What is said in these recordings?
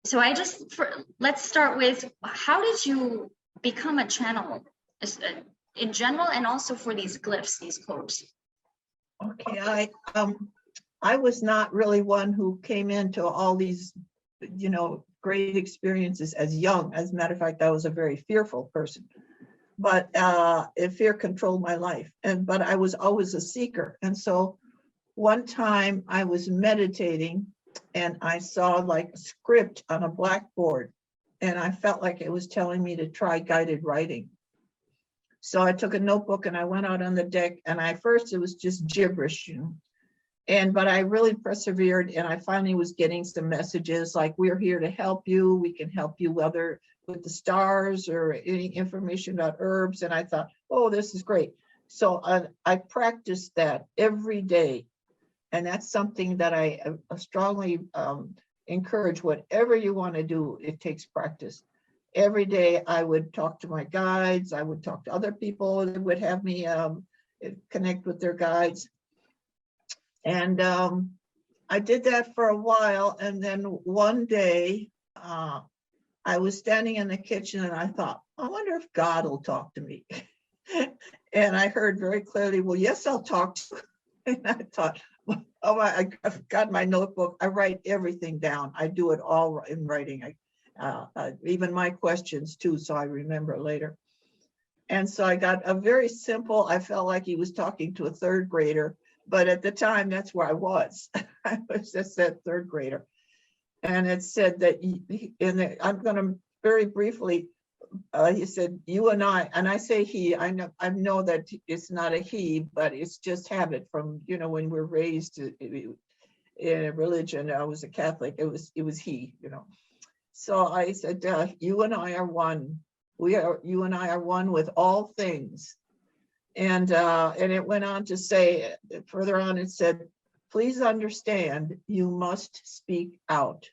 So let's start with, how did you become a channel in general, and also for these glyphs, these codes? Okay, I was not really one who came into all these, great experiences as young. As a matter of fact, I was a very fearful person, but fear controlled my life. But I was always a seeker. And so one time I was meditating and I saw like a script on a blackboard, and I felt like it was telling me to try guided writing. So I took a notebook and I went out on the deck, and first it was just gibberish, but I really persevered, and I finally was getting some messages like, we're here to help you. We can help you whether with the stars or any information about herbs. And I thought, oh, this is great. So I practiced that every day. And that's something that I strongly encourage. Whatever you want to do, it takes practice. Every day I would talk to my guides. I would talk to other people that would have me connect with their guides. And I did that for a while. And then one day I was standing in the kitchen and I thought, I wonder if God will talk to me. And I heard very clearly, well, yes, I'll talk to you. And I thought, oh, I've got my notebook. I write everything down. I do it all in writing. Even my questions too, so I remember later. And so I got a very simple, I felt like he was talking to a third grader, but at the time, that's where I was. I was just that third grader. And it said that, I'm going to very briefly, he said, you and I say he, I know that it's not a he, but it's just habit from, when we're raised in a religion. I was a Catholic, it was he, So I said, you and I are one. You and I are one with all things. And it went on to say, further on, it said, please understand, you must speak out.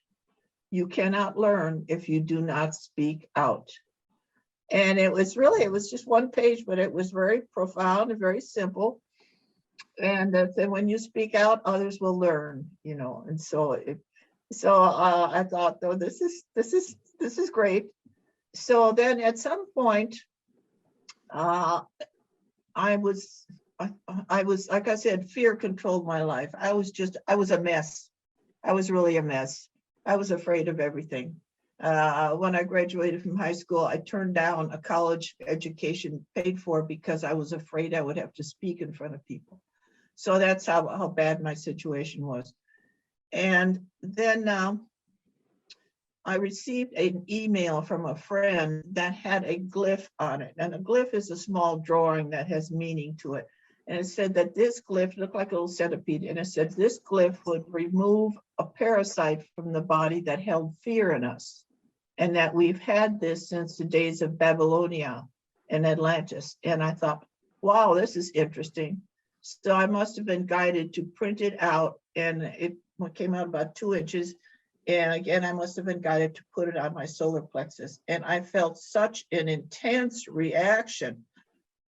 You cannot learn if you do not speak out. And it was just one page, but it was very profound and very simple. And then when you speak out, others will learn, and so I thought, though, this is great. So then at some point, I was, like I said, fear controlled my life. I was a mess. I was really a mess. I was afraid of everything. When I graduated from high school, I turned down a college education paid for because I was afraid I would have to speak in front of people. So that's how bad my situation was. And then I received an email from a friend that had a glyph on it. And a glyph is a small drawing that has meaning to it. And it said that this glyph looked like a little centipede. And it said this glyph would remove a parasite from the body that held fear in us. And that we've had this since the days of Babylonia and Atlantis. And I thought, wow, this is interesting. So I must have been guided to print it out. And it came out about 2 inches. And again, I must have been guided to put it on my solar plexus. And I felt such an intense reaction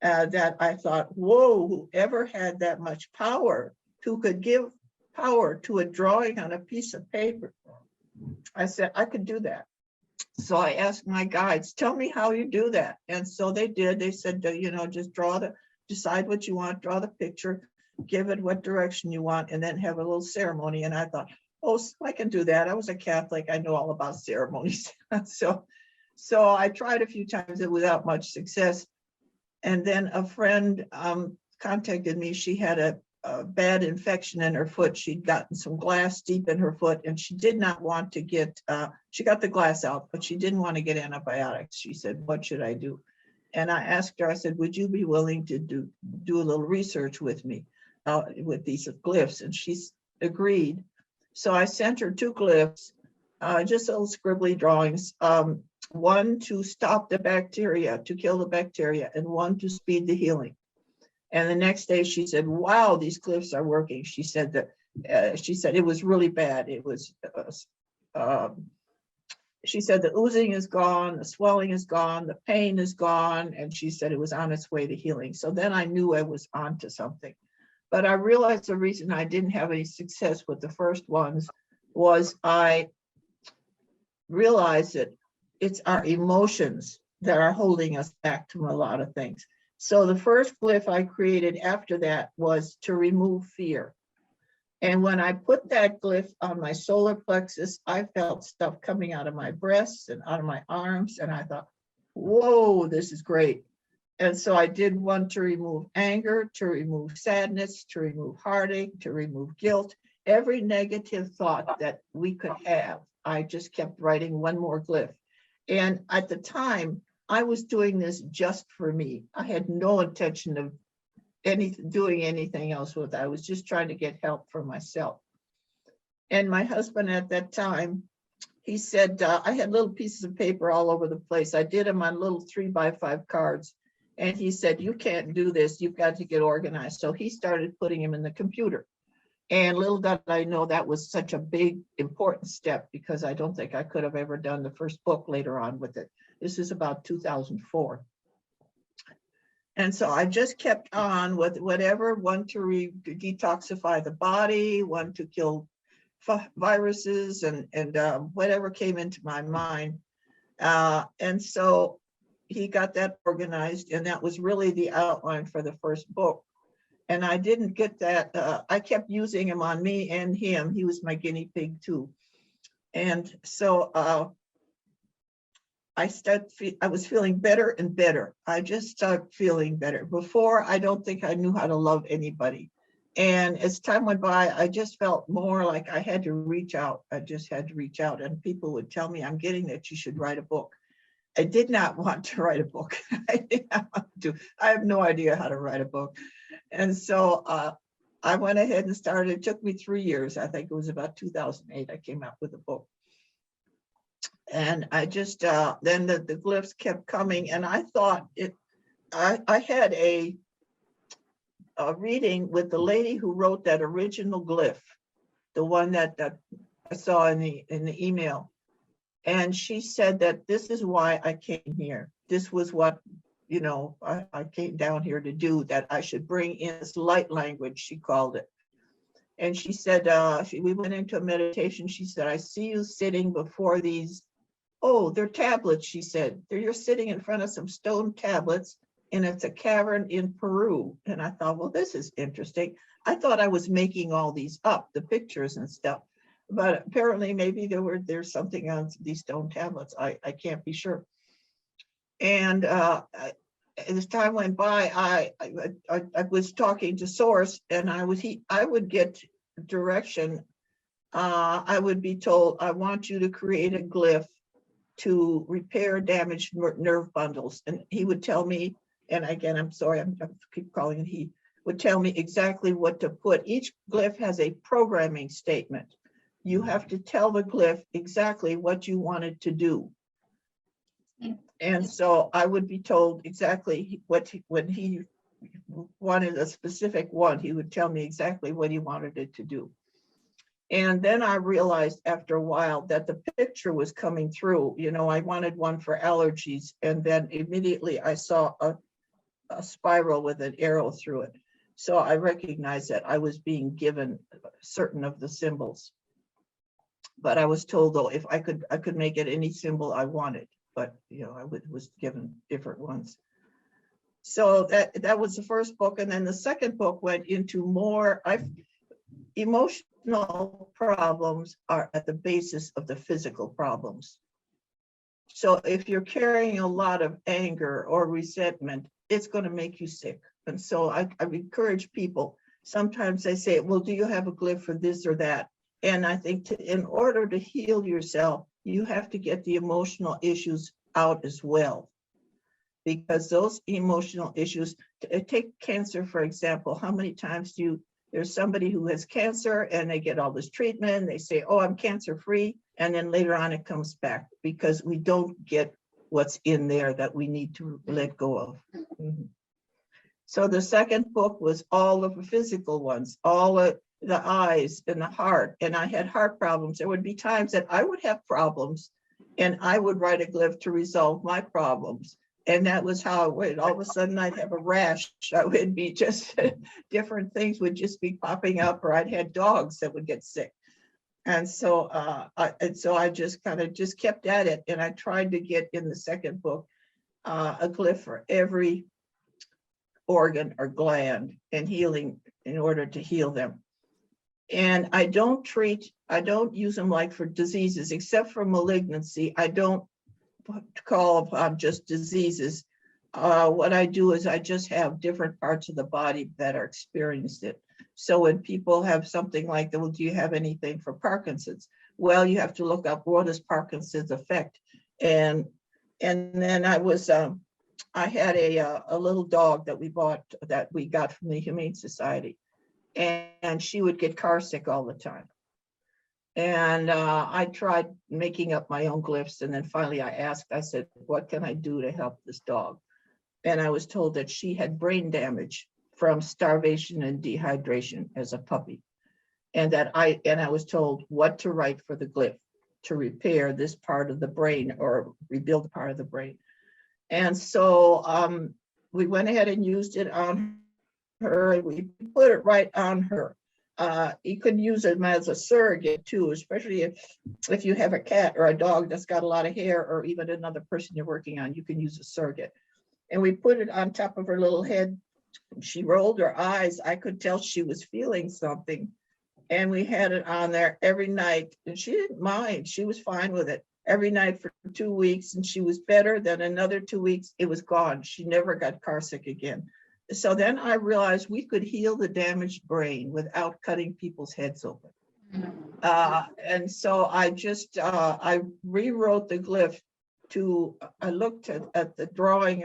that I thought, whoa, whoever had that much power, who could give power to a drawing on a piece of paper? I said, I could do that. So I asked my guides, tell me how you do that. And so they did. They said, just decide what you want, draw the picture, give it what direction you want, and then have a little ceremony. And I thought, oh, I can do that. I was a Catholic. I know all about ceremonies. So I tried a few times without much success. And then a friend contacted me. She had a bad infection in her foot. She'd gotten some glass deep in her foot, and she did not want to get, she got the glass out, but she didn't want to get antibiotics. She said, what should I do? And I asked her, I said, would you be willing to do a little research with me with these glyphs? And she agreed. So I sent her 2 glyphs, just little scribbly drawings, one to stop the bacteria, to kill the bacteria, and one to speed the healing. And the next day she said, wow, these glyphs are working. She said that it was really bad. It was, she said the oozing is gone, the swelling is gone, the pain is gone. And she said it was on its way to healing. So then I knew I was onto something. But I realized the reason I didn't have any success with the first ones was I realize that it's our emotions that are holding us back from a lot of things. So the first glyph I created after that was to remove fear. And when I put that glyph on my solar plexus, I felt stuff coming out of my breasts and out of my arms. And I thought, whoa, this is great. And so I did one to remove anger, to remove sadness, to remove heartache, to remove guilt, every negative thought that we could have. I just kept writing one more glyph. And at the time, I was doing this just for me. I had no intention of doing anything else with it. I was just trying to get help for myself. And my husband at that time, he said, I had little pieces of paper all over the place. I did them on little 3x5 cards. And he said, you can't do this. You've got to get organized. So he started putting them in the computer. And little did I know that was such a big, important step, because I don't think I could have ever done the first book later on with it. This is about 2004. And so I just kept on with whatever, one to detoxify the body, one to kill viruses and whatever came into my mind. And so he got that organized, and that was really the outline for the first book. And I didn't get that. I kept using him on me and him. He was my guinea pig too. And so I was feeling better and better. I just started feeling better. Before, I don't think I knew how to love anybody. And as time went by, I just felt more like I had to reach out. I just had to reach out, and people would tell me, I'm getting that you should write a book. I did not want to write a book. I did not want to. I have no idea how to write a book. And so I went ahead and started. It took me 3 years. I think it was about 2008 I came out with a book. And I just, then the glyphs kept coming, and I thought I had a reading with the lady who wrote that original glyph, the one that I saw in the email. And she said that this is why I came here. This was what, I came down here to do, that I should bring in this light language, she called it. And she said, we went into a meditation. She said, I see you sitting before these, they're tablets, she said. You're sitting in front of some stone tablets, and it's a cavern in Peru. And I thought, well, this is interesting. I thought I was making all these up, the pictures and stuff. But apparently maybe there's something on these stone tablets. I can't be sure. And as time went by, I was talking to Source, and I would get direction. I would be told, I want you to create a glyph to repair damaged nerve bundles. And he would tell me, and again, I'm sorry, I keep calling it he, would tell me exactly what to put. Each glyph has a programming statement. You have to tell the glyph exactly what you want it to do. And so I would be told exactly when he wanted a specific one, he would tell me exactly what he wanted it to do. And then I realized after a while that the picture was coming through. I wanted one for allergies, and then immediately I saw a spiral with an arrow through it. So I recognized that I was being given certain of the symbols. But I was told, though, if I could make it any symbol I wanted, but I was given different ones. So that was the first book, and then the second book went into more. Emotional problems are at the basis of the physical problems. So if you're carrying a lot of anger or resentment, it's going to make you sick. And so I encourage people. Sometimes they say, well, do you have a glyph for this or that? And I think in order to heal yourself, you have to get the emotional issues out as well. Because those emotional issues, take cancer, for example. How many times there's somebody who has cancer and they get all this treatment, they say, I'm cancer free. And then later on it comes back because we don't get what's in there that we need to let go of. Mm-hmm. So the second book was all of the physical ones, all the eyes and the heart. And I had heart problems. There would be times that I would have problems and I would write a glyph to resolve my problems. And that was how it went. All of a sudden I'd have a rash. I would be just different things would just be popping up, or I'd had dogs that would get sick. And so I just kind of just kept at it, and I tried to get in the second book a glyph for every organ or gland and healing in order to heal them. And I don't use them like for diseases, except for malignancy. I don't call upon just diseases. What I do is I just have different parts of the body that are experienced it. So when people have something like, well, do you have anything for Parkinson's? Well, you have to look up what does Parkinson's affect. And then I had a little dog that we got from the Humane Society, and she would get car sick all the time. And I tried making up my own glyphs, and then finally I said, what can I do to help this dog? And I was told that she had brain damage from starvation and dehydration as a puppy. And I was told what to write for the glyph to repair this part of the brain or rebuild the part of the brain. And so we went ahead and used it on her, and we put it right on her. You could use it as a surrogate too, especially if you have a cat or a dog that's got a lot of hair, or even another person you're working on, you can use a surrogate. And we put it on top of her little head. She rolled her eyes. I could tell she was feeling something. And we had it on there every night, and she didn't mind. She was fine with it every night for 2 weeks, and she was better. Then another 2 weeks, it was gone. She never got car sick again. So then I realized we could heal the damaged brain without cutting people's heads open. And so I rewrote the glyph I looked at the drawing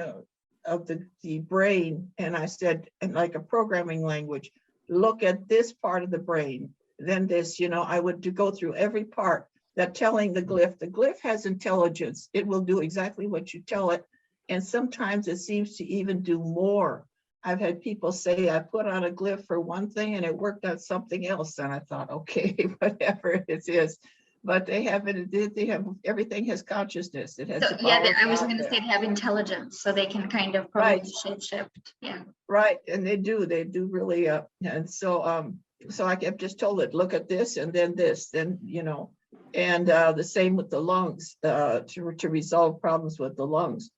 of the brain, and I said, in like a programming language, look at this part of the brain, then this, I would go through every part that telling the glyph has intelligence. It will do exactly what you tell it. And sometimes it seems to even do more. I've had people say, I put on a glyph for one thing and it worked on something else. And I thought, okay, whatever it is. But they have everything has consciousness. It has. So, I was going to say they have intelligence, so they can kind of probably shape shift. Yeah. Right, and they do really. And so I kept just told it, look at this, and then this, then and the same with the lungs to resolve problems with the lungs.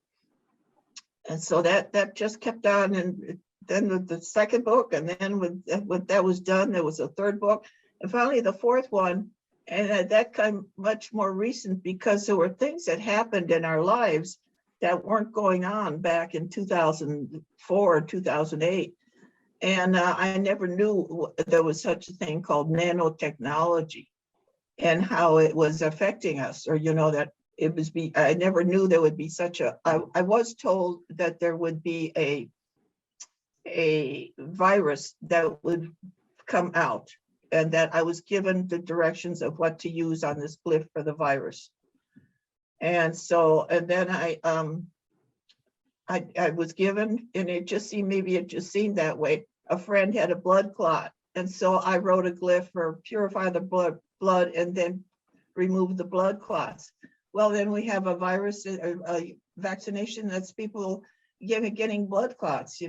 And so that just kept on, and then with the second book, and then when that was done, there was a third book, and finally the fourth one. And that came much more recent because there were things that happened in our lives that weren't going on back in 2004, 2008. And I never knew there was such a thing called nanotechnology and how it was affecting us, or, that it was I never knew there would be I was told that there would be a virus that would come out, and that I was given the directions of what to use on this glyph for the virus. And so, and then I was given, and it just seemed that way. A friend had a blood clot. And so I wrote a glyph for purify the blood and then remove the blood clots. Well, then we have a virus, a vaccination that's people getting blood clots,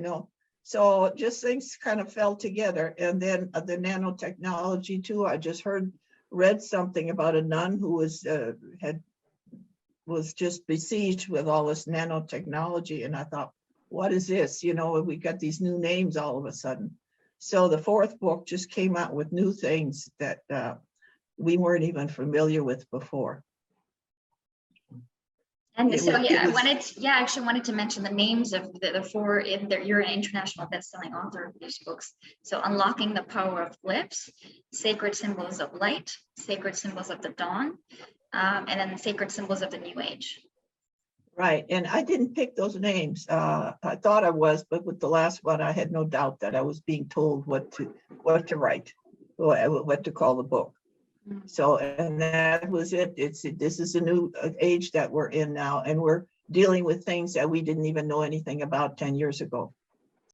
So just things kind of fell together. And then the nanotechnology too. I just read something about a nun who was just besieged with all this nanotechnology. And I thought, what is this? We got these new names all of a sudden. So the fourth book just came out with new things that we weren't even familiar with before. And I actually wanted to mention the names of the four. You're an international best-selling author of these books. So, Unlocking the Power of Glyphs, Sacred Symbols of Light, Sacred Symbols of the Dawn, and then Sacred Symbols of the New Age. Right, and I didn't pick those names. I thought I was, but with the last one, I had no doubt that I was being told what to write, what to call the book. So, and that was it. This is a new age that we're in now, and we're dealing with things that we didn't even know anything about 10 years ago.